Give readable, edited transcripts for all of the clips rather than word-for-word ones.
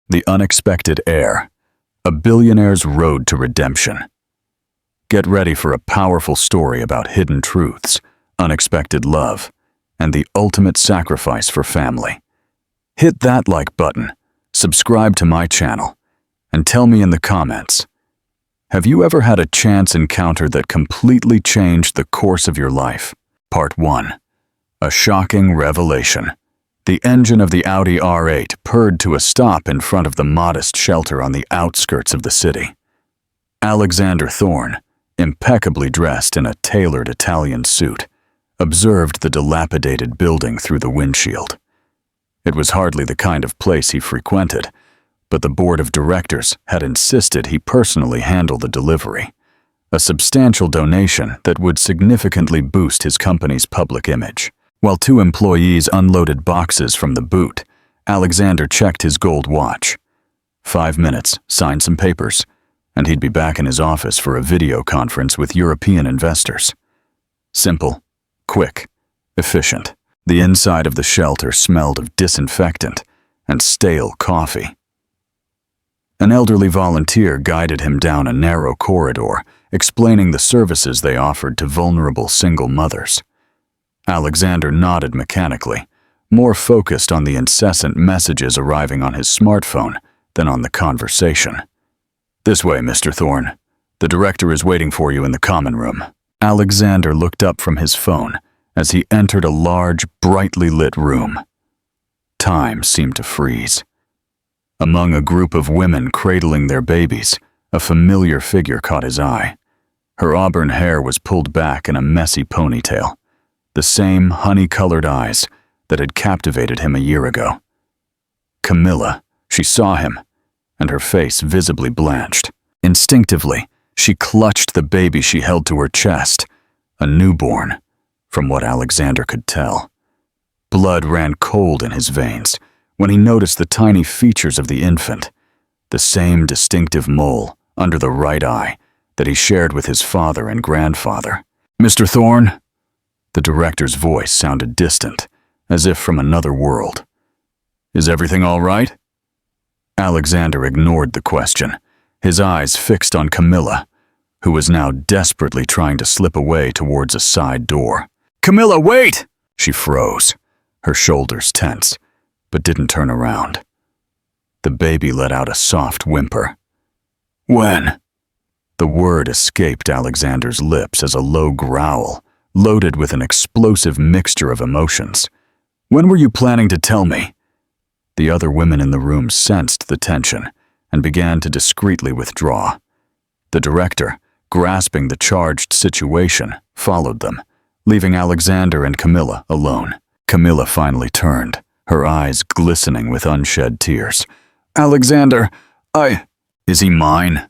The Unexpected Heir, A Billionaire's Road to Redemption. Get ready for a powerful story about hidden truths, unexpected love, and the ultimate sacrifice for family. Hit that like button, subscribe to my channel, and tell me in the comments, have you ever had a chance encounter that completely changed the course of your life? Part 1. A shocking revelation. The engine of the Audi R8 purred to a stop in front of the modest shelter on the outskirts of the city. Alexander Thorne, impeccably dressed in a tailored Italian suit, observed the dilapidated building through the windshield. It was hardly the kind of place he frequented, but the board of directors had insisted he personally handle the delivery, a substantial donation that would significantly boost his company's public image. While two employees unloaded boxes from the boot, Alexander checked his gold watch. 5 minutes, signed some papers, and he'd be back in his office for a video conference with European investors. Simple, quick, efficient. The inside of the shelter smelled of disinfectant and stale coffee. An elderly volunteer guided him down a narrow corridor, explaining the services they offered to vulnerable single mothers. Alexander nodded mechanically, more focused on the incessant messages arriving on his smartphone than on the conversation. "This way, Mr. Thorne. The director is waiting for you in the common room." Alexander looked up from his phone as he entered a large, brightly lit room. Time seemed to freeze. Among a group of women cradling their babies, a familiar figure caught his eye. Her auburn hair was pulled back in a messy ponytail, the same honey-colored eyes that had captivated him a year ago. Camilla, she saw him, and her face visibly blanched. Instinctively, she clutched the baby she held to her chest, a newborn, from what Alexander could tell. Blood ran cold in his veins when he noticed the tiny features of the infant, the same distinctive mole under the right eye that he shared with his father and grandfather. "Mr. Thorne?" The director's voice sounded distant, as if from another world. "Is everything all right?" Alexander ignored the question, his eyes fixed on Camilla, who was now desperately trying to slip away towards a side door. "Camilla, wait!" She froze, her shoulders tense, but didn't turn around. The baby let out a soft whimper. "When?" The word escaped Alexander's lips as a low growl, loaded with an explosive mixture of emotions. "When were you planning to tell me?" The other women in the room sensed the tension and began to discreetly withdraw. The director, grasping the charged situation, followed them, leaving Alexander and Camilla alone. Camilla finally turned, her eyes glistening with unshed tears. "Alexander, Is he mine?"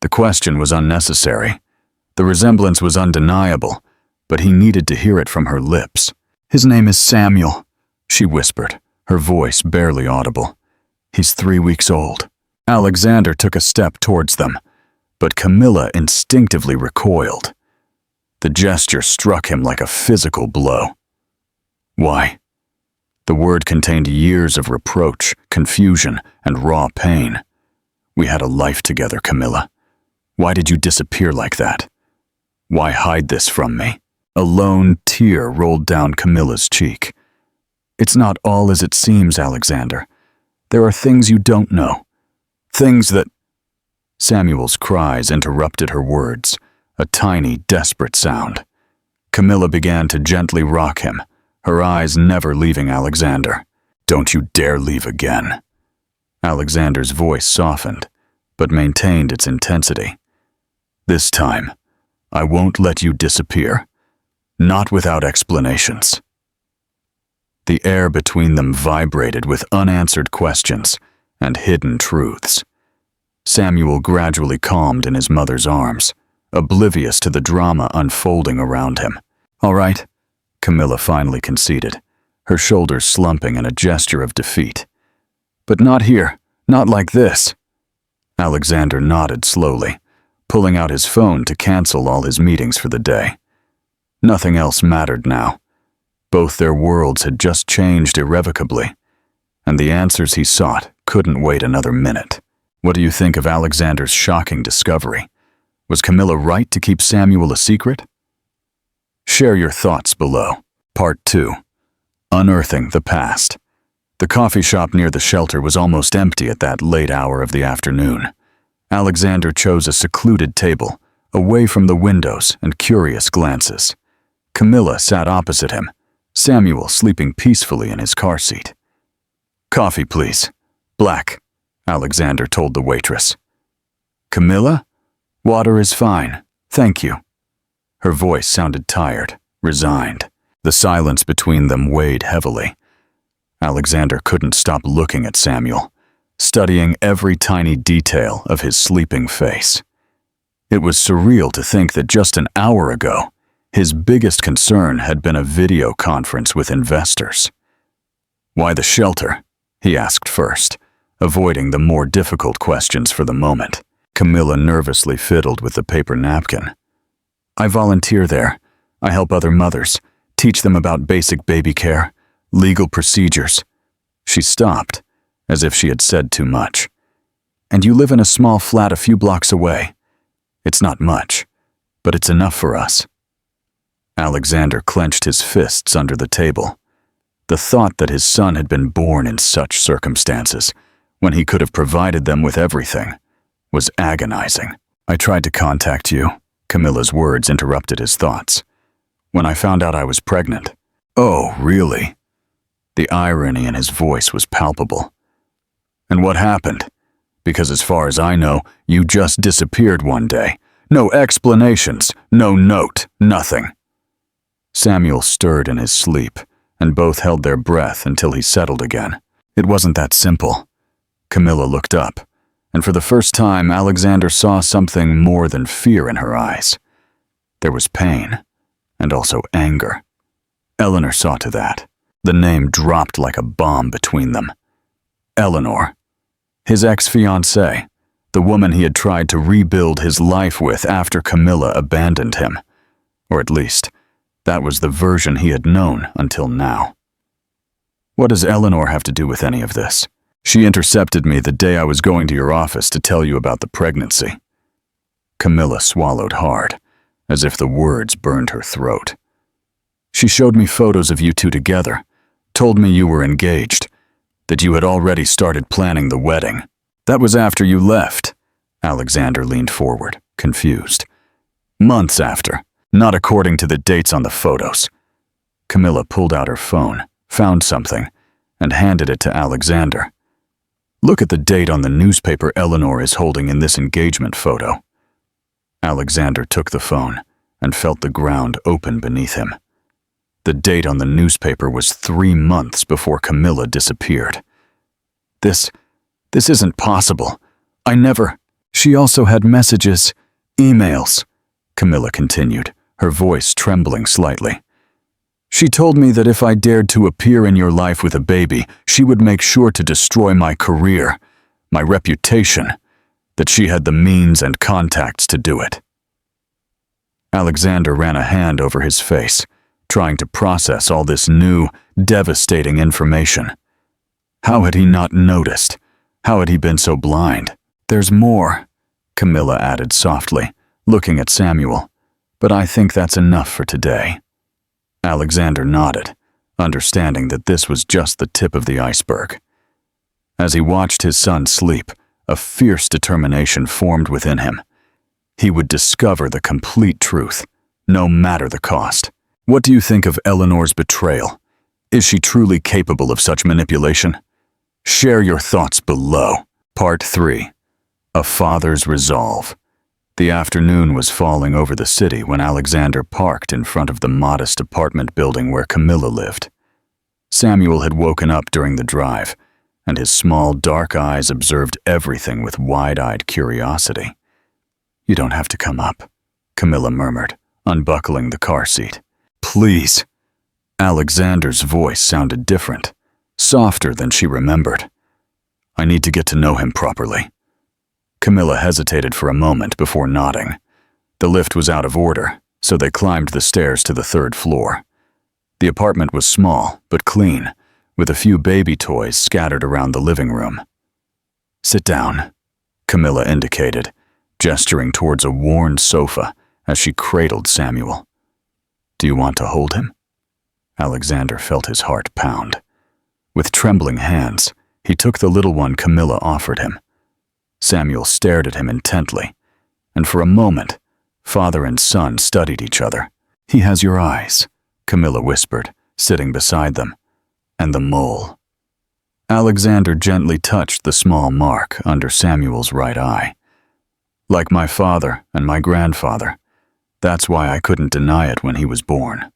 The question was unnecessary. The resemblance was undeniable, but he needed to hear it from her lips. "His name is Samuel," she whispered, her voice barely audible. "He's 3 weeks old." Alexander took a step towards them, but Camilla instinctively recoiled. The gesture struck him like a physical blow. "Why?" The word contained years of reproach, confusion, and raw pain. "We had a life together, Camilla. Why did you disappear like that? Why hide this from me?" A lone tear rolled down Camilla's cheek. "It's not all as it seems, Alexander. There are things you don't know. Things that—" Samuel's cries interrupted her words, a tiny, desperate sound. Camilla began to gently rock him, her eyes never leaving Alexander. "Don't you dare leave again." Alexander's voice softened, but maintained its intensity. "This time, I won't let you disappear. Not without explanations." The air between them vibrated with unanswered questions and hidden truths. Samuel gradually calmed in his mother's arms, oblivious to the drama unfolding around him. "All right," Camilla finally conceded, her shoulders slumping in a gesture of defeat. "But not here, not like this." Alexander nodded slowly, pulling out his phone to cancel all his meetings for the day. Nothing else mattered now. Both their worlds had just changed irrevocably, and the answers he sought couldn't wait another minute. What do you think of Alexander's shocking discovery? Was Camilla right to keep Samuel a secret? Share your thoughts below. Part 2. Unearthing the Past. The coffee shop near the shelter was almost empty at that late hour of the afternoon. Alexander chose a secluded table, away from the windows and curious glances. Camilla sat opposite him, Samuel sleeping peacefully in his car seat. "Coffee, please. Black," Alexander told the waitress. "Camilla? Water is fine, thank you." Her voice sounded tired, resigned. The silence between them weighed heavily. Alexander couldn't stop looking at Samuel, studying every tiny detail of his sleeping face. It was surreal to think that just an hour ago, his biggest concern had been a video conference with investors. "Why the shelter?" he asked first, avoiding the more difficult questions for the moment. Camilla nervously fiddled with the paper napkin. "I volunteer there. I help other mothers, teach them about basic baby care, legal procedures." She stopped, as if she had said too much. "And you live in a small flat a few blocks away. It's not much, but it's enough for us." Alexander clenched his fists under the table. The thought that his son had been born in such circumstances, when he could have provided them with everything, was agonizing. "I tried to contact you," Camilla's words interrupted his thoughts. "When I found out I was pregnant." "Oh, really?" The irony in his voice was palpable. "And what happened? Because as far as I know, you just disappeared one day. No explanations, no note, nothing." Samuel stirred in his sleep, and both held their breath until he settled again. It wasn't that simple. Camilla looked up, and for the first time Alexander saw something more than fear in her eyes. There was pain, and also anger. Eleanor saw to that. The name dropped like a bomb between them. Eleanor. His ex-fiancée, the woman he had tried to rebuild his life with after Camilla abandoned him. Or at least, that was the version he had known until now. "What does Eleanor have to do with any of this?" "She intercepted me the day I was going to your office to tell you about the pregnancy." Camilla swallowed hard, as if the words burned her throat. "She showed me photos of you two together, told me you were engaged, that you had already started planning the wedding." "That was after you left." Alexander leaned forward, confused. "Months after, not according to the dates on the photos." Camilla pulled out her phone, found something, and handed it to Alexander. "Look at the date on the newspaper Eleanor is holding in this engagement photo." Alexander took the phone and felt the ground open beneath him. The date on the newspaper was 3 months before Camilla disappeared. This isn't possible. I never..." "She also had messages, emails," Camilla continued, her voice trembling slightly. "She told me that if I dared to appear in your life with a baby, she would make sure to destroy my career, my reputation, that she had the means and contacts to do it." Alexander ran a hand over his face, trying to process all this new, devastating information. How had he not noticed? How had he been so blind? "There's more," Camilla added softly, looking at Samuel, "but I think that's enough for today." Alexander nodded, understanding that this was just the tip of the iceberg. As he watched his son sleep, a fierce determination formed within him. He would discover the complete truth, no matter the cost. What do you think of Eleanor's betrayal? Is she truly capable of such manipulation? Share your thoughts below. Part 3. A Father's Resolve. The afternoon was falling over the city when Alexander parked in front of the modest apartment building where Camilla lived. Samuel had woken up during the drive, and his small, dark eyes observed everything with wide-eyed curiosity. "You don't have to come up," Camilla murmured, unbuckling the car seat. "Please." Alexander's voice sounded different, softer than she remembered. "I need to get to know him properly." Camilla hesitated for a moment before nodding. The lift was out of order, so they climbed the stairs to the 3rd floor. The apartment was small, but clean, with a few baby toys scattered around the living room. "Sit down," Camilla indicated, gesturing towards a worn sofa as she cradled Samuel. "Do you want to hold him?" Alexander felt his heart pound. With trembling hands, he took the little one Camilla offered him. Samuel stared at him intently, and for a moment, father and son studied each other. "He has your eyes," Camilla whispered, sitting beside them, "and the mole." Alexander gently touched the small mark under Samuel's right eye. "Like my father and my grandfather. That's why I couldn't deny it when he was born."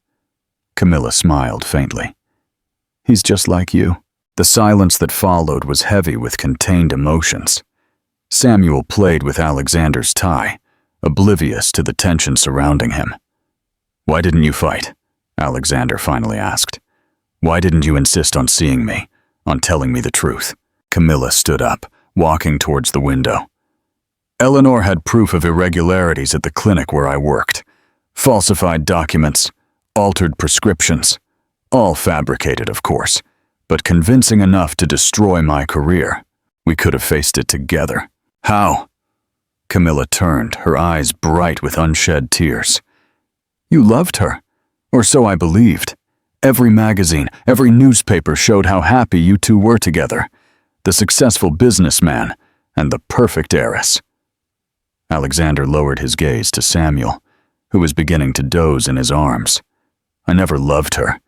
Camilla smiled faintly. "He's just like you." The silence that followed was heavy with contained emotions. Samuel played with Alexander's tie, oblivious to the tension surrounding him. "Why didn't you fight?" Alexander finally asked. "Why didn't you insist on seeing me, on telling me the truth?" Camilla stood up, walking towards the window. "Eleanor had proof of irregularities at the clinic where I worked. Falsified documents, altered prescriptions, all fabricated, of course, but convincing enough to destroy my career. We could have faced it together." "How?" Camilla turned, her eyes bright with unshed tears. "You loved her, or so I believed. Every magazine, every newspaper showed how happy you two were together. The successful businessman and the perfect heiress." Alexander lowered his gaze to Samuel, who was beginning to doze in his arms. "I never loved her.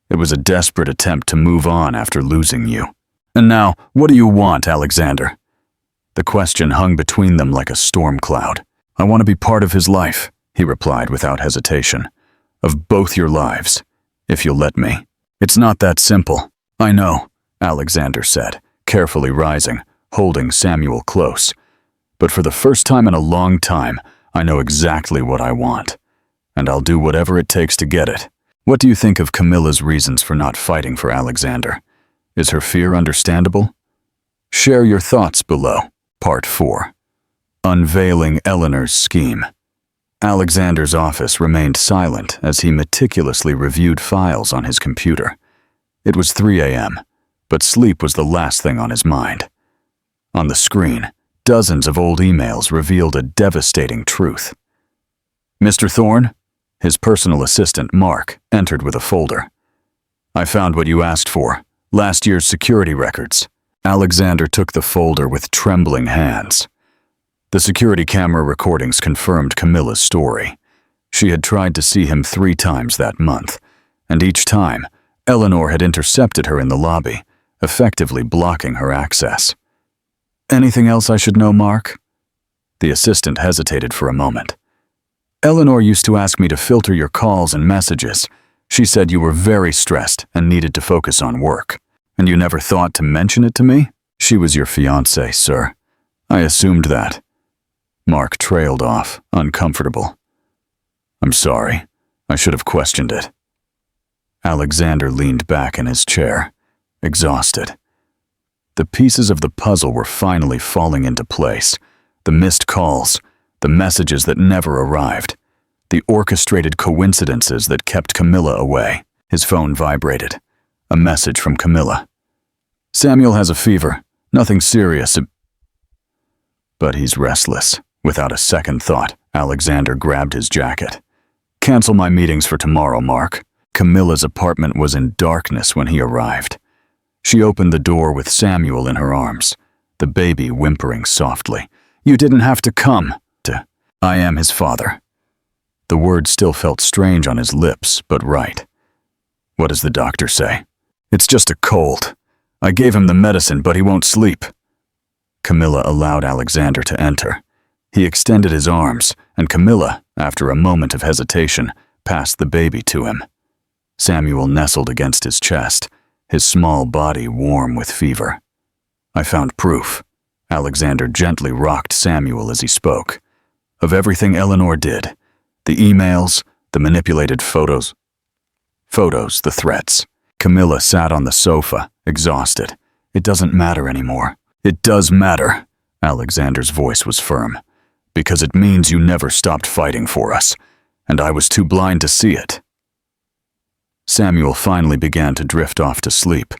It was a desperate attempt to move on after losing you. And now, what do you want, Alexander?" The question hung between them like a storm cloud. "I want to be part of his life," he replied without hesitation. "Of both your lives, if you'll let me." "It's not that simple." "I know," Alexander said, carefully rising, holding Samuel close. "But for the first time in a long time, I know exactly what I want, and I'll do whatever it takes to get it." What do you think of Camilla's reasons for not fighting for Alexander? Is her fear understandable? Share your thoughts below. Part 4. Unveiling Eleanor's scheme. Alexander's office remained silent as he meticulously reviewed files on his computer. It was 3 a.m., but sleep was the last thing on his mind. On the screen, dozens of old emails revealed a devastating truth. "Mr. Thorne?" His personal assistant, Mark, entered with a folder. "I found what you asked for, last year's security records." Alexander took the folder with trembling hands. The security camera recordings confirmed Camilla's story. She had tried to see him 3 times that month, and each time, Eleanor had intercepted her in the lobby, effectively blocking her access. "Anything else I should know, Mark?" The assistant hesitated for a moment. "Eleanor used to ask me to filter your calls and messages. She said you were very stressed and needed to focus on work. And you never thought to mention it to me?" "She was your fiancée, sir. I assumed that." Mark trailed off, uncomfortable. "I'm sorry. I should have questioned it." Alexander leaned back in his chair, exhausted. The pieces of the puzzle were finally falling into place. The missed calls, the messages that never arrived, the orchestrated coincidences that kept Camilla away. His phone vibrated. A message from Camilla. "Samuel has a fever. Nothing serious. But he's restless." Without a second thought, Alexander grabbed his jacket. "Cancel my meetings for tomorrow, Mark." Camilla's apartment was in darkness when he arrived. She opened the door with Samuel in her arms, the baby whimpering softly. "You didn't have to come." "I am his father." The word still felt strange on his lips, but right. "What does the doctor say?" "It's just a cold. I gave him the medicine, but he won't sleep." Camilla allowed Alexander to enter. He extended his arms, and Camilla, after a moment of hesitation, passed the baby to him. Samuel nestled against his chest, his small body warm with fever. "I found proof." Alexander gently rocked Samuel as he spoke. "Of everything Eleanor did. The emails, the manipulated photos, the threats." Camilla sat on the sofa, exhausted. "It doesn't matter anymore." "It does matter." Alexander's voice was firm. "Because it means you never stopped fighting for us, and I was too blind to see it." Samuel finally began to drift off to sleep,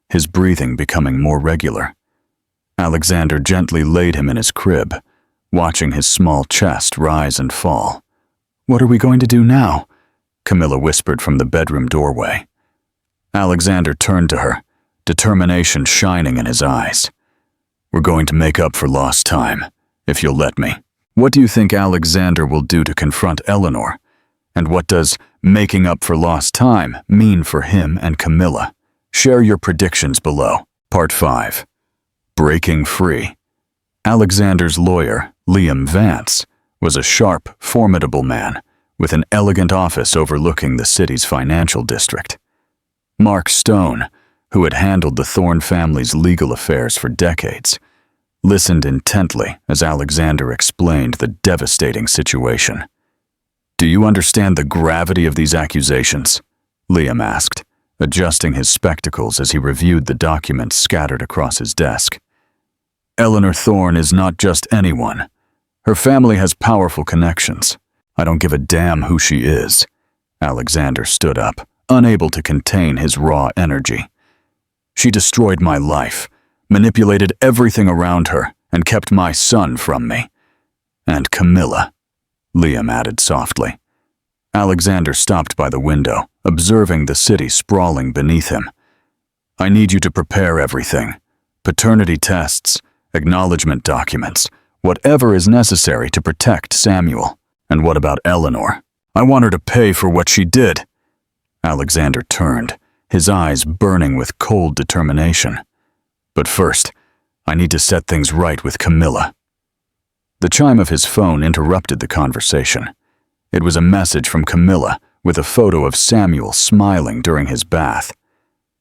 his breathing becoming more regular. Alexander gently laid him in his crib, watching his small chest rise and fall. "What are we going to do now?" Camilla whispered from the bedroom doorway. Alexander turned to her, determination shining in his eyes. "We're going to make up for lost time, if you'll let me." What do you think Alexander will do to confront Eleanor? And what does making up for lost time mean for him and Camilla? Share your predictions below. Part 5. Breaking Free. Alexander's lawyer, Liam Vance, was a sharp, formidable man with an elegant office overlooking the city's financial district. Mark Stone, who had handled the Thorne family's legal affairs for decades, listened intently as Alexander explained the devastating situation. "Do you understand the gravity of these accusations?" Liam asked, adjusting his spectacles as he reviewed the documents scattered across his desk. "Eleanor Thorne is not just anyone. Her family has powerful connections. I don't give a damn who she is." Alexander stood up, unable to contain his raw energy. "She destroyed my life, manipulated everything around her, and kept my son from me. And Camilla," Liam added softly. Alexander stopped by the window, observing the city sprawling beneath him. "I need you to prepare everything. Paternity tests, acknowledgement documents, whatever is necessary to protect Samuel. And what about Eleanor? I want her to pay for what she did." Alexander turned, his eyes burning with cold determination. "But first, I need to set things right with Camilla." The chime of his phone interrupted the conversation. It was a message from Camilla with a photo of Samuel smiling during his bath.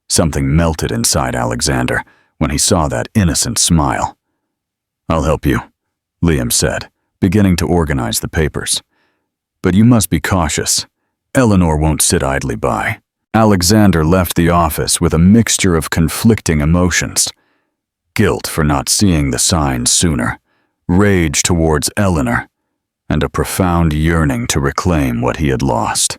Something melted inside Alexander when he saw that innocent smile. "I'll help you," Liam said, beginning to organize the papers. "But you must be cautious. Eleanor won't sit idly by." Alexander left the office with a mixture of conflicting emotions. Guilt for not seeing the signs sooner, rage towards Eleanor, and a profound yearning to reclaim what he had lost.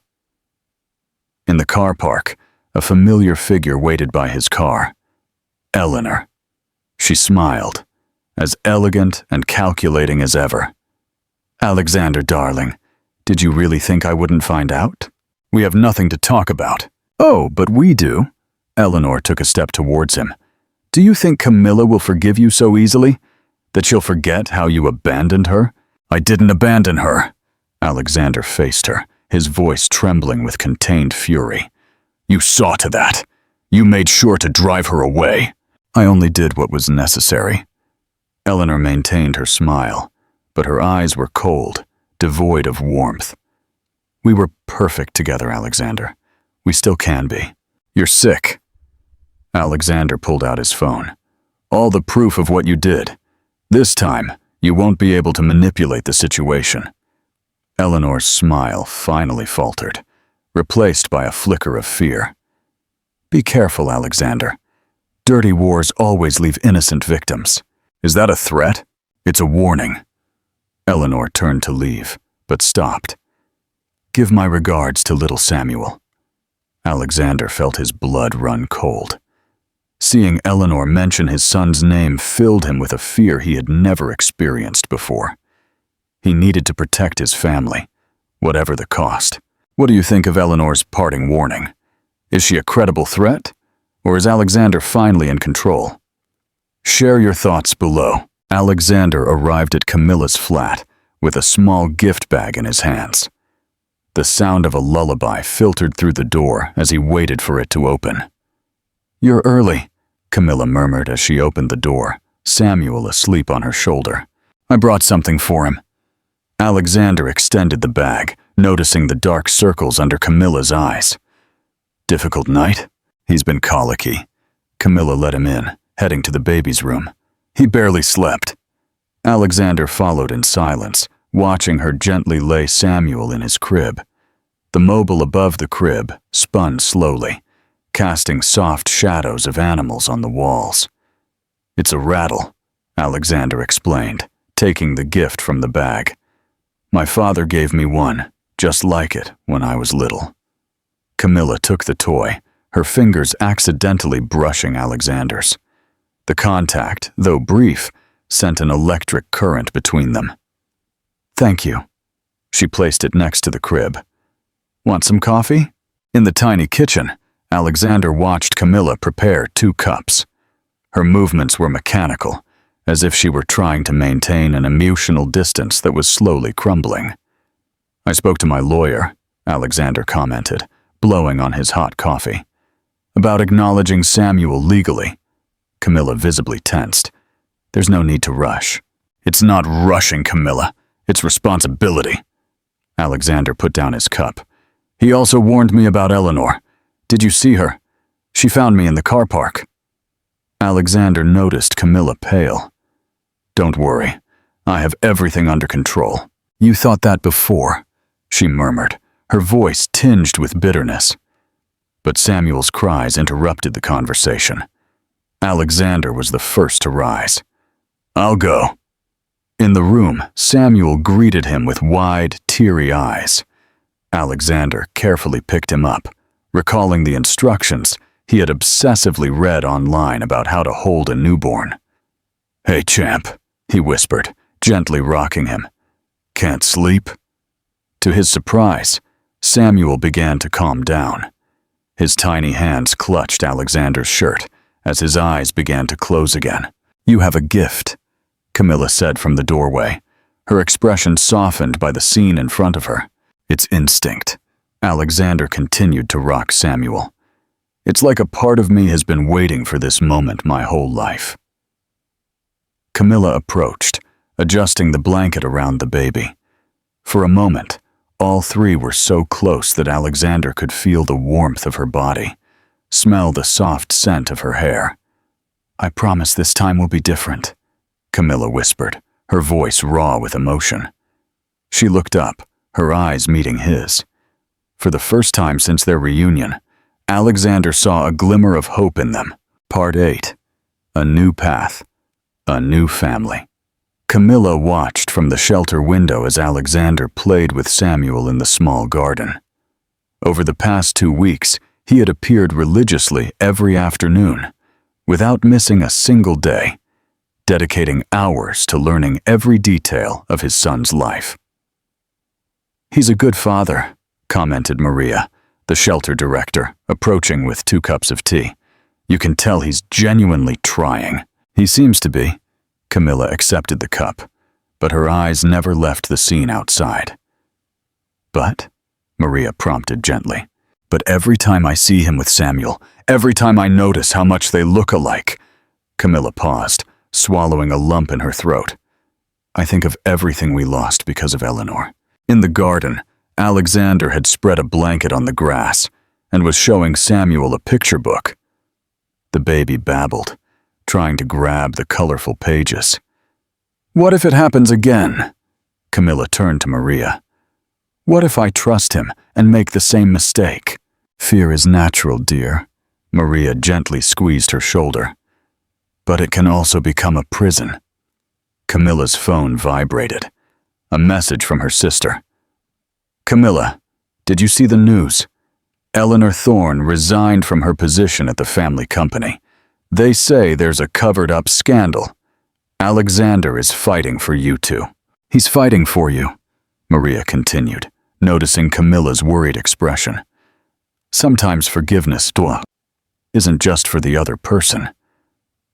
In the car park, a familiar figure waited by his car. Eleanor. She smiled, as elegant and calculating as ever. "Alexander, darling, did you really think I wouldn't find out? We have nothing to talk about." "Oh, but we do." Eleanor took a step towards him. "Do you think Camilla will forgive you so easily? That she'll forget how you abandoned her?" "I didn't abandon her." Alexander faced her, his voice trembling with contained fury. "You saw to that. You made sure to drive her away." "I only did what was necessary." Eleanor maintained her smile, but her eyes were cold, devoid of warmth. "We were perfect together, Alexander. We still can be." "You're sick." Alexander pulled out his phone. "All the proof of what you did. This time, you won't be able to manipulate the situation." Eleanor's smile finally faltered, replaced by a flicker of fear. "Be careful, Alexander. Dirty wars always leave innocent victims." "Is that a threat?" "It's a warning." Eleanor turned to leave, but stopped. "Give my regards to little Samuel." Alexander felt his blood run cold. Seeing Eleanor mention his son's name filled him with a fear he had never experienced before. He needed to protect his family, whatever the cost. "What do you think of Eleanor's parting warning? Is she a credible threat, or is Alexander finally in control?" Share your thoughts below. Alexander arrived at Camilla's flat with a small gift bag in his hands. The sound of a lullaby filtered through the door as he waited for it to open. "You're early," Camilla murmured as she opened the door, Samuel asleep on her shoulder. "I brought something for him." Alexander extended the bag, noticing the dark circles under Camilla's eyes. "Difficult night?" "He's been colicky." Camilla let him in, heading to the baby's room. "He barely slept." Alexander followed in silence, watching her gently lay Samuel in his crib. The mobile above the crib spun slowly, casting soft shadows of animals on the walls. "It's a rattle," Alexander explained, taking the gift from the bag. "My father gave me one, just like it, when I was little." Camilla took the toy, her fingers accidentally brushing Alexander's. The contact, though brief, sent an electric current between them. "Thank you." She placed it next to the crib. "Want some coffee?" In the tiny kitchen, Alexander watched Camilla prepare 2 cups. Her movements were mechanical, as if she were trying to maintain an emotional distance that was slowly crumbling. "I spoke to my lawyer," Alexander commented, blowing on his hot coffee, "about acknowledging Samuel legally." Camilla visibly tensed. "There's no need to rush." "It's not rushing, Camilla. It's responsibility." Alexander put down his cup. "He also warned me about Eleanor. Did you see her? She found me in the car park." Alexander noticed Camilla pale. "Don't worry. I have everything under control." "You thought that before," she murmured, her voice tinged with bitterness. But Samuel's cries interrupted the conversation. Alexander was the first to rise. "I'll go." In the room, Samuel greeted him with wide, teary eyes. Alexander carefully picked him up, recalling the instructions he had obsessively read online about how to hold a newborn. "Hey, champ," he whispered, gently rocking him. "Can't sleep?" To his surprise, Samuel began to calm down. His tiny hands clutched Alexander's shirt as his eyes began to close again. "You have a gift," Camilla said from the doorway, her expression softened by the scene in front of her. "It's instinct." Alexander continued to rock Samuel. "It's like a part of me has been waiting for this moment my whole life." Camilla approached, adjusting the blanket around the baby. For a moment, all 3 were so close that Alexander could feel the warmth of her body, smell the soft scent of her hair. "I promise this time will be different," Camilla whispered, her voice raw with emotion. She looked up, her eyes meeting his. For the first time since their reunion, Alexander saw a glimmer of hope in them. Part 8. A new path. A new family. Camilla watched from the shelter window as Alexander played with Samuel in the small garden. Over the past 2 weeks, he had appeared religiously every afternoon, without missing a single day, dedicating hours to learning every detail of his son's life. "He's a good father," commented Maria, the shelter director, approaching with 2 cups of tea. "You can tell he's genuinely trying." "He seems to be." Camilla accepted the cup, but her eyes never left the scene outside. "But," Maria prompted gently, "but every time I see him with Samuel, every time I notice how much they look alike." Camilla paused, swallowing a lump in her throat. "I think of everything we lost because of Eleanor." In the garden, Alexander had spread a blanket on the grass and was showing Samuel a picture book. The baby babbled, trying to grab the colorful pages. "What if it happens again?" Camilla turned to Maria. "What if I trust him and make the same mistake?" "Fear is natural, dear." Maria gently squeezed her shoulder. "But it can also become a prison." Camilla's phone vibrated. A message from her sister. "Camilla, did you see the news? Eleanor Thorne resigned from her position at the family company. They say there's a covered-up scandal. Alexander is fighting for you 2. "He's fighting for you," Maria continued, noticing Camilla's worried expression. "Sometimes forgiveness isn't just for the other person,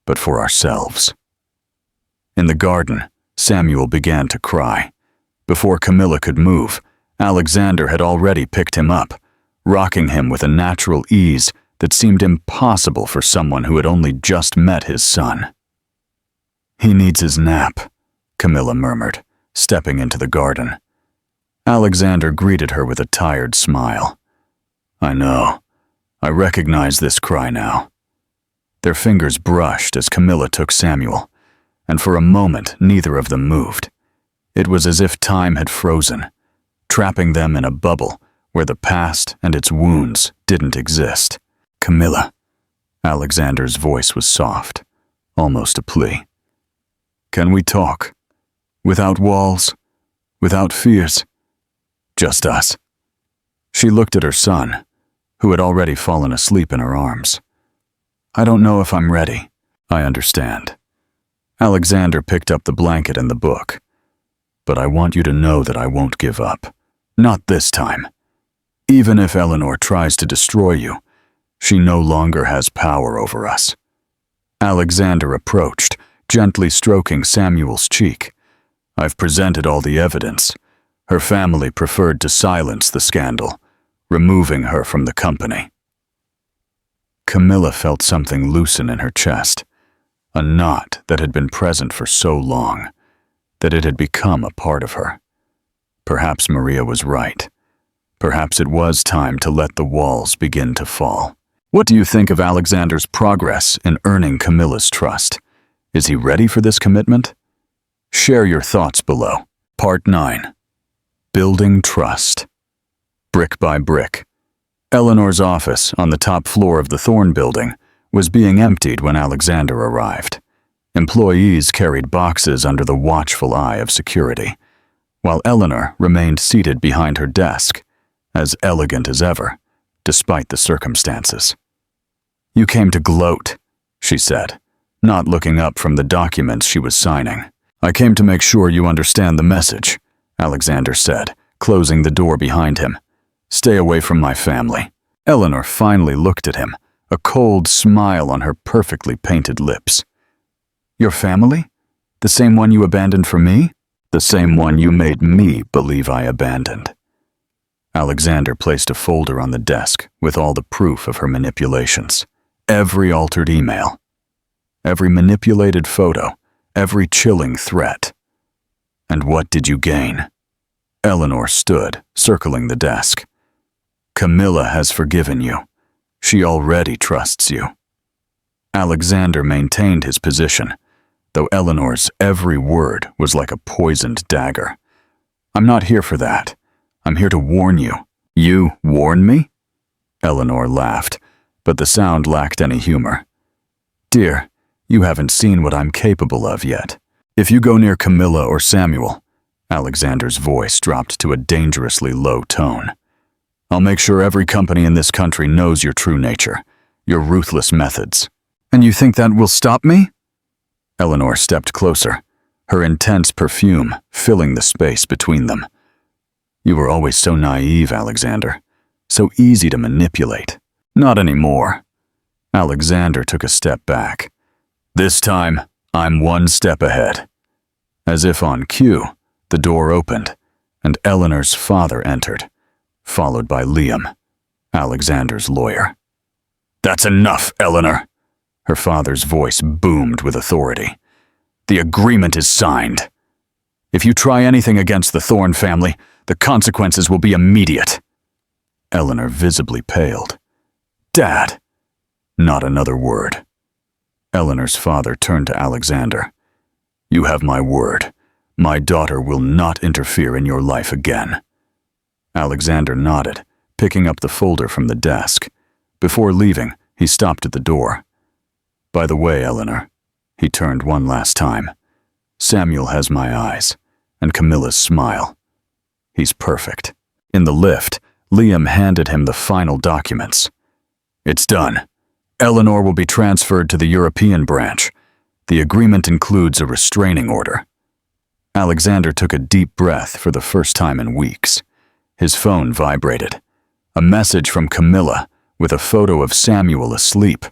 but for ourselves." In the garden, Samuel began to cry. Before Camilla could move, Alexander had already picked him up, rocking him with a natural ease that seemed impossible for someone who had only just met his son. "He needs his nap," Camilla murmured, stepping into the garden. Alexander greeted her with a tired smile. "I know. I recognize this cry now." Their fingers brushed as Camilla took Samuel, and for a moment neither of them moved. It was as if time had frozen, trapping them in a bubble where the past and its wounds didn't exist. "Camilla." Alexander's voice was soft, almost a plea. "Can we talk? Without walls, without fears. Just us." She looked at her son, who had already fallen asleep in her arms. "I don't know if I'm ready." "I understand." Alexander picked up the blanket and the book. "But I want you to know that I won't give up. Not this time. Even if Eleanor tries to destroy you, she no longer has power over us." Alexander approached, gently stroking Samuel's cheek. "I've presented all the evidence. Her family preferred to silence the scandal, removing her from the company." Camilla felt something loosen in her chest, a knot that had been present for so long that it had become a part of her. Perhaps Maria was right. Perhaps it was time to let the walls begin to fall. What do you think of Alexander's progress in earning Camilla's trust? Is he ready for this commitment? Share your thoughts below. Part 9. Building Trust. Brick by brick. Eleanor's office on the top floor of the Thorn building was being emptied when Alexander arrived. Employees carried boxes under the watchful eye of security, while Eleanor remained seated behind her desk, as elegant as ever, despite the circumstances. "You came to gloat," she said, not looking up from the documents she was signing. "I came to make sure you understand the message," Alexander said, closing the door behind him. "Stay away from my family." Eleanor finally looked at him, a cold smile on her perfectly painted lips. "Your family? The same one you abandoned for me?" "The same one you made me believe I abandoned." Alexander placed a folder on the desk with all the proof of her manipulations. Every altered email, every manipulated photo, every chilling threat. "And what did you gain?" Eleanor stood, circling the desk. "Camilla has forgiven you. She already trusts you." Alexander maintained his position, though Eleanor's every word was like a poisoned dagger. "I'm not here for that. I'm here to warn you." "You warn me?" Eleanor laughed, but the sound lacked any humor. "Dear, you haven't seen what I'm capable of yet. If you go near Camilla or Samuel," Alexander's voice dropped to a dangerously low tone, "I'll make sure every company in this country knows your true nature, your ruthless methods." "And you think that will stop me?" Eleanor stepped closer, her intense perfume filling the space between them. "You were always so naive, Alexander. So easy to manipulate." "Not anymore." Alexander took a step back. "This time, I'm one step ahead." As if on cue, the door opened, and Eleanor's father entered, followed by Liam, Alexander's lawyer. "That's enough, Eleanor," her father's voice boomed with authority. "The agreement is signed. If you try anything against the Thorn family, the consequences will be immediate." Eleanor visibly paled. "Dad!" Not another word. Eleanor's father turned to Alexander. "You have my word. My daughter will not interfere in your life again." Alexander nodded, picking up the folder from the desk. Before leaving, he stopped at the door. "By the way, Eleanor," he turned one last time, "Samuel has my eyes, and Camilla's smile. He's perfect." In the lift, Liam handed him the final documents. "It's done. Eleanor will be transferred to the European branch. The agreement includes a restraining order." Alexander took a deep breath for the first time in weeks. His phone vibrated. A message from Camilla with a photo of Samuel asleep,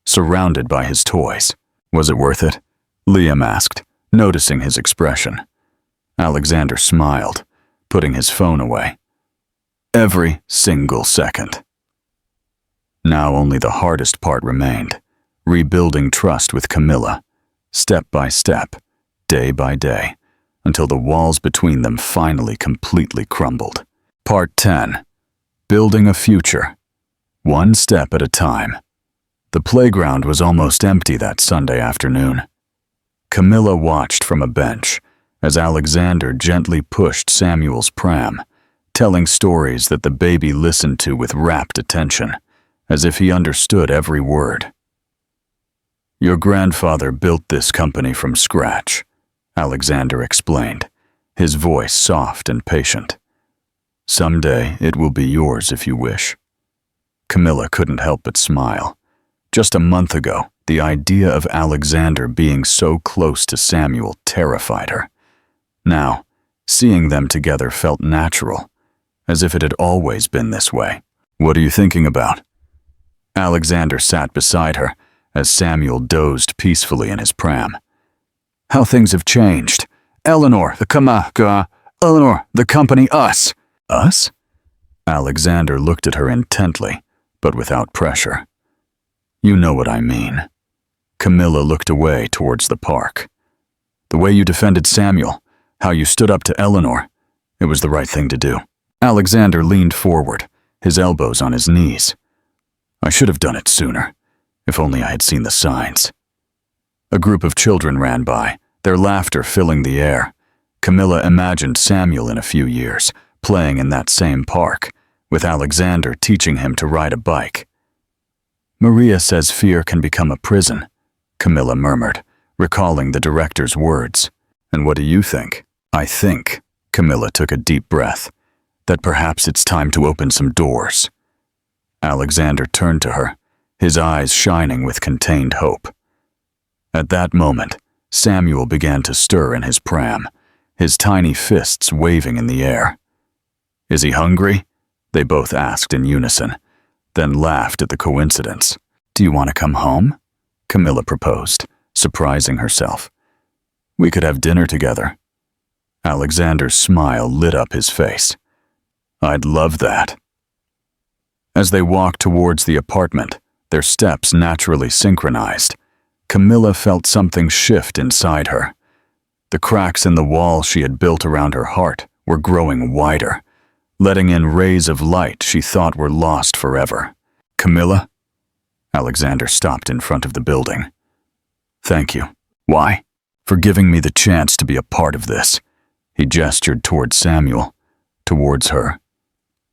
surrounded by his toys. "Was it worth it?" Liam asked, noticing his expression. Alexander smiled, putting his phone away. "Every single second." Now only the hardest part remained, rebuilding trust with Camilla, step by step, day by day, until the walls between them finally completely crumbled. Part 10. Building a future. One step at a time. The playground was almost empty that Sunday afternoon. Camilla watched from a bench as Alexander gently pushed Samuel's pram, telling stories that the baby listened to with rapt attention, as if he understood every word. "Your grandfather built this company from scratch," Alexander explained, his voice soft and patient. "Someday it will be yours if you wish." Camilla couldn't help but smile. Just a month ago, the idea of Alexander being so close to Samuel terrified her. Now, seeing them together felt natural, as if it had always been this way. "What are you thinking about?" Alexander sat beside her as Samuel dozed peacefully in his pram. "How things have changed. Eleanor, the company, us." "Us?" Alexander looked at her intently, but without pressure. "You know what I mean." Camilla looked away towards the park. "The way you defended Samuel, how you stood up to Eleanor, it was the right thing to do." Alexander leaned forward, his elbows on his knees. "I should have done it sooner, if only I had seen the signs." A group of children ran by, their laughter filling the air. Camilla imagined Samuel in a few years, playing in that same park, with Alexander teaching him to ride a bike. "Maria says fear can become a prison," Camilla murmured, recalling the director's words. "And what do you think?" "I think," Camilla took a deep breath, "that perhaps it's time to open some doors." Alexander turned to her, his eyes shining with contained hope. At that moment, Samuel began to stir in his pram, his tiny fists waving in the air. "Is he hungry?" they both asked in unison, then laughed at the coincidence. "Do you want to come home?" Camilla proposed, surprising herself. "We could have dinner together." Alexander's smile lit up his face. "I'd love that." As they walked towards the apartment, their steps naturally synchronized. Camilla felt something shift inside her. The cracks in the wall she had built around her heart were growing wider, letting in rays of light she thought were lost forever. "Camilla?" Alexander stopped in front of the building. "Thank you." "Why?" "For giving me the chance to be a part of this." He gestured towards Samuel, towards her,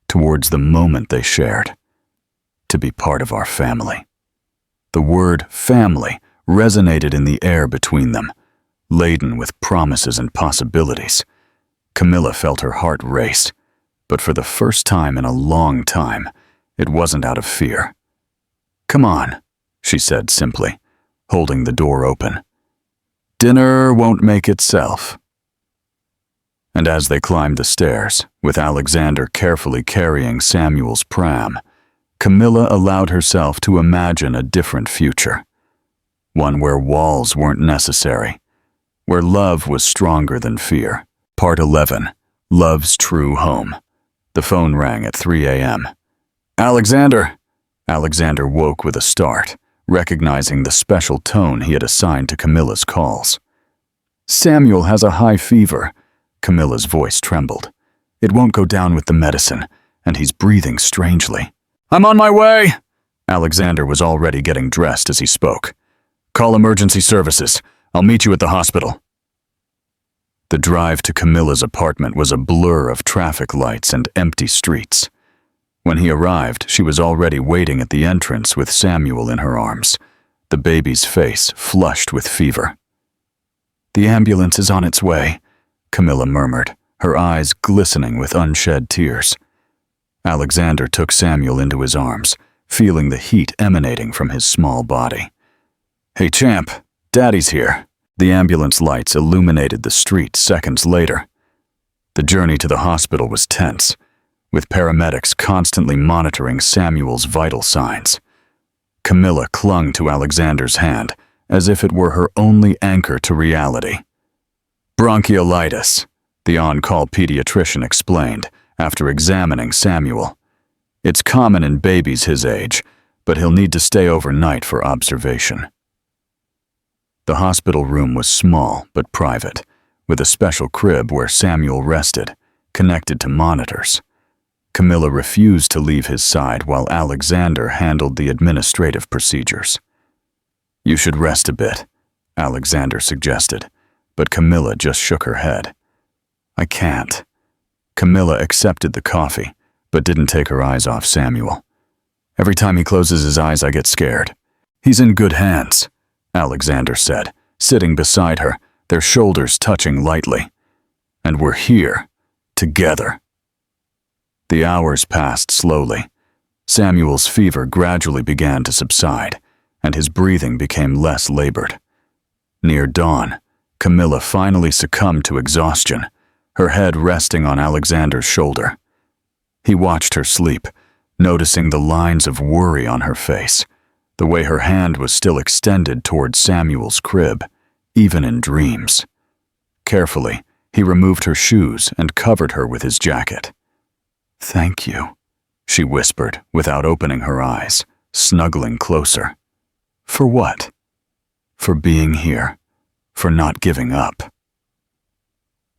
towards the moment they shared. "To be part of our family." The word family resonated in the air between them, laden with promises and possibilities. Camilla felt her heart race, but for the first time in a long time, it wasn't out of fear. "Come on," she said simply, holding the door open. "Dinner won't make itself." And as they climbed the stairs, with Alexander carefully carrying Samuel's pram, Camilla allowed herself to imagine a different future. One where walls weren't necessary, where love was stronger than fear. Part 11. Love's True Home. The phone rang at 3 a.m. "Alexander!" Alexander woke with a start, recognizing the special tone he had assigned to Camilla's calls. "Samuel has a high fever." Camilla's voice trembled. "It won't go down with the medicine, and he's breathing strangely." "I'm on my way!" Alexander was already getting dressed as he spoke. "Call emergency services. I'll meet you at the hospital." The drive to Camilla's apartment was a blur of traffic lights and empty streets. When he arrived, she was already waiting at the entrance with Samuel in her arms, the baby's face flushed with fever. "The ambulance is on its way," Camilla murmured, her eyes glistening with unshed tears. Alexander took Samuel into his arms, feeling the heat emanating from his small body. "Hey, champ, Daddy's here." The ambulance lights illuminated the street seconds later. The journey to the hospital was tense, with paramedics constantly monitoring Samuel's vital signs. Camilla clung to Alexander's hand as if it were her only anchor to reality. "Bronchiolitis," the on-call pediatrician explained after examining Samuel. "It's common in babies his age, but he'll need to stay overnight for observation." The hospital room was small but private, with a special crib where Samuel rested, connected to monitors. Camilla refused to leave his side while Alexander handled the administrative procedures. "You should rest a bit," Alexander suggested, but Camilla just shook her head. "I can't." Camilla accepted the coffee, but didn't take her eyes off Samuel. "Every time he closes his eyes, I get scared." "He's in good hands," Alexander said, sitting beside her, their shoulders touching lightly. "And we're here, together." The hours passed slowly. Samuel's fever gradually began to subside, and his breathing became less labored. Near dawn, Camilla finally succumbed to exhaustion, her head resting on Alexander's shoulder. He watched her sleep, noticing the lines of worry on her face, the way her hand was still extended toward Samuel's crib, even in dreams. Carefully, he removed her shoes and covered her with his jacket. "Thank you," she whispered without opening her eyes, snuggling closer. "For what?" "For being here, for not giving up."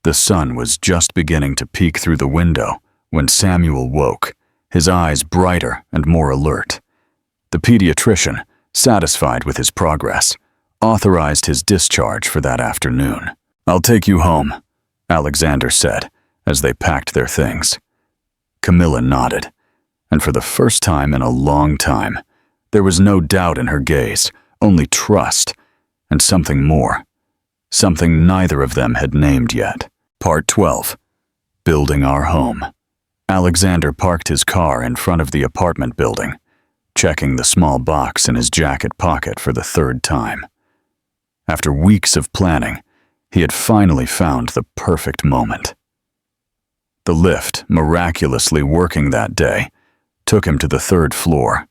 The sun was just beginning to peek through the window when Samuel woke, his eyes brighter and more alert. The pediatrician, satisfied with his progress, authorized his discharge for that afternoon. "I'll take you home," Alexander said as they packed their things. Camilla nodded, and for the first time in a long time, there was no doubt in her gaze, only trust, and something more. Something neither of them had named yet. Part 12. Building Our Home. Alexander parked his car in front of the apartment building, checking the small box in his jacket pocket for the third time. After weeks of planning, he had finally found the perfect moment. The lift, miraculously working that day, took him to the third floor.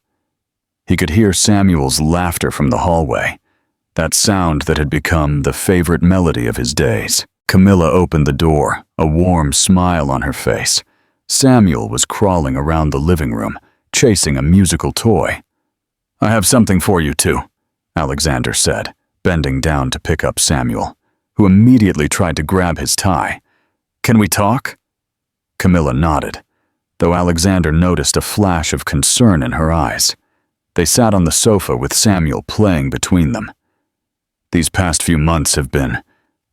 He could hear Samuel's laughter from the hallway, that sound that had become the favorite melody of his days. Camilla opened the door, a warm smile on her face. Samuel was crawling around the living room, chasing a musical toy. "I have something for you too," Alexander said, bending down to pick up Samuel, who immediately tried to grab his tie. "Can we talk?" Camilla nodded, though Alexander noticed a flash of concern in her eyes. They sat on the sofa with Samuel playing between them. "These past few months have been.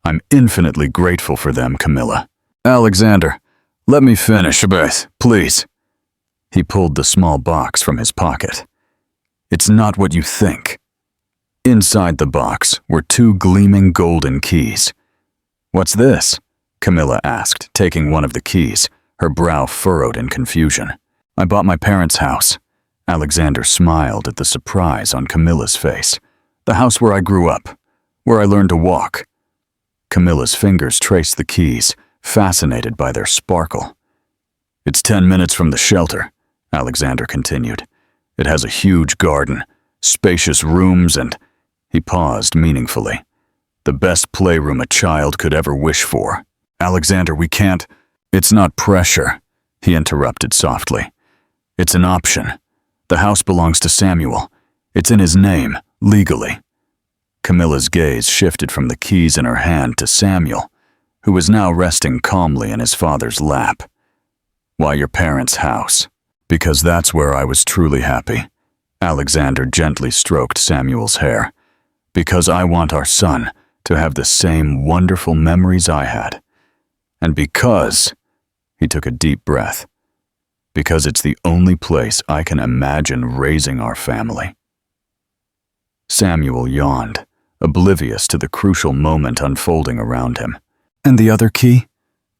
I'm infinitely grateful for them, Camilla." "Alexander, let me finish, please." He pulled the small box from his pocket. "It's not what you think." Inside the box were 2 gleaming golden keys. "What's this?" Camilla asked, taking one of the keys, her brow furrowed in confusion. "I bought my parents' house." Alexander smiled at the surprise on Camilla's face. "The house where I grew up, where I learned to walk." Camilla's fingers traced the keys, fascinated by their sparkle. "It's 10 minutes from the shelter," Alexander continued. "It has a huge garden, spacious rooms, and—" He paused meaningfully. "The best playroom a child could ever wish for." "Alexander, we can't—" "It's not pressure," he interrupted softly. "It's an option. The house belongs to Samuel. It's in his name, legally." Camilla's gaze shifted from the keys in her hand to Samuel, who was now resting calmly in his father's lap. "Why your parents' house?" "Because that's where I was truly happy." Alexander gently stroked Samuel's hair. "Because I want our son to have the same wonderful memories I had. And because—" he took a deep breath, "because it's the only place I can imagine raising our family." Samuel yawned, oblivious to the crucial moment unfolding around him. "And the other key?"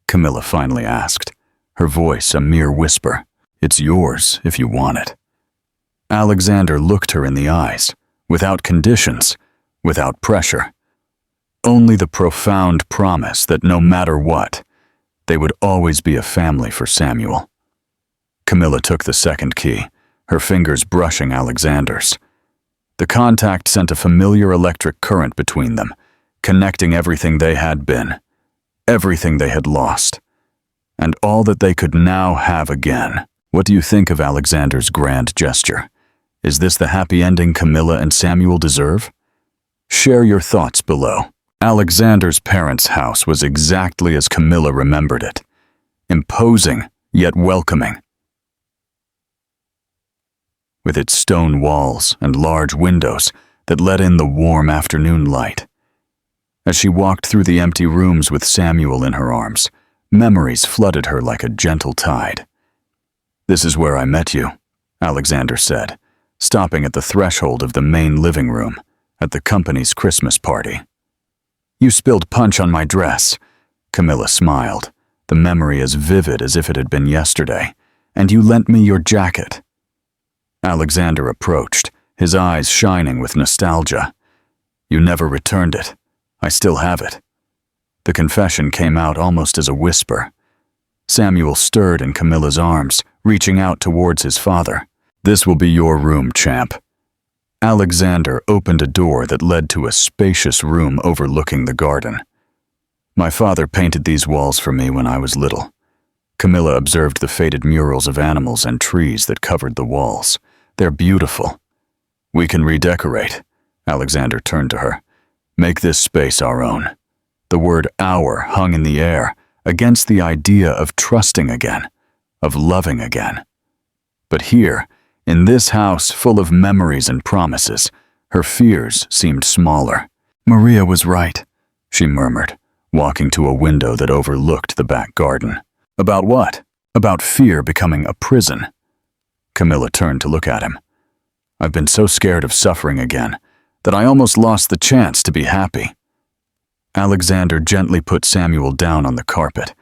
Camilla finally asked, her voice a mere whisper. "It's yours if you want it." Alexander looked her in the eyes, without conditions, without pressure. Only the profound promise that no matter what, they would always be a family for Samuel. Camilla took the second key, her fingers brushing Alexander's. The contact sent a familiar electric current between them, connecting everything they had been, everything they had lost, and all that they could now have again. What do you think of Alexander's grand gesture? Is this the happy ending Camilla and Samuel deserve? Share your thoughts below. Alexander's parents' house was exactly as Camilla remembered it, imposing yet welcoming. With its stone walls and large windows that let in the warm afternoon light. As she walked through the empty rooms with Samuel in her arms, memories flooded her like a gentle tide. "This is where I met you," Alexander said, stopping at the threshold of the main living room at the company's Christmas party. "You spilled punch on my dress," Camilla smiled, the memory as vivid as if it had been yesterday, "and you lent me your jacket." Alexander approached, his eyes shining with nostalgia. You never returned it. I still have it. The confession came out almost as a whisper. Samuel stirred in Camilla's arms, reaching out towards his father. This will be your room, champ. Alexander opened a door that led to a spacious room overlooking the garden. My father painted these walls for me when I was little. Camilla observed the faded murals of animals and trees that covered the walls. They're beautiful. We can redecorate. Alexander turned to her. Make this space our own. The word our hung in the air, against the idea of trusting again, of loving again. But here, in this house full of memories and promises, her fears seemed smaller. Maria was right, she murmured, walking to a window that overlooked the back garden. About what? About fear becoming a prison. Camilla turned to look at him. I've been so scared of suffering again that I almost lost the chance to be happy. Alexander gently put Samuel down on the carpet,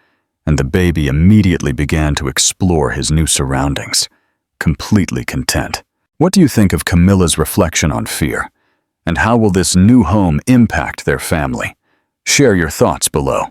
and the baby immediately began to explore his new surroundings, completely content. What do you think of Camilla's reflection on fear? And how will this new home impact their family? Share your thoughts below.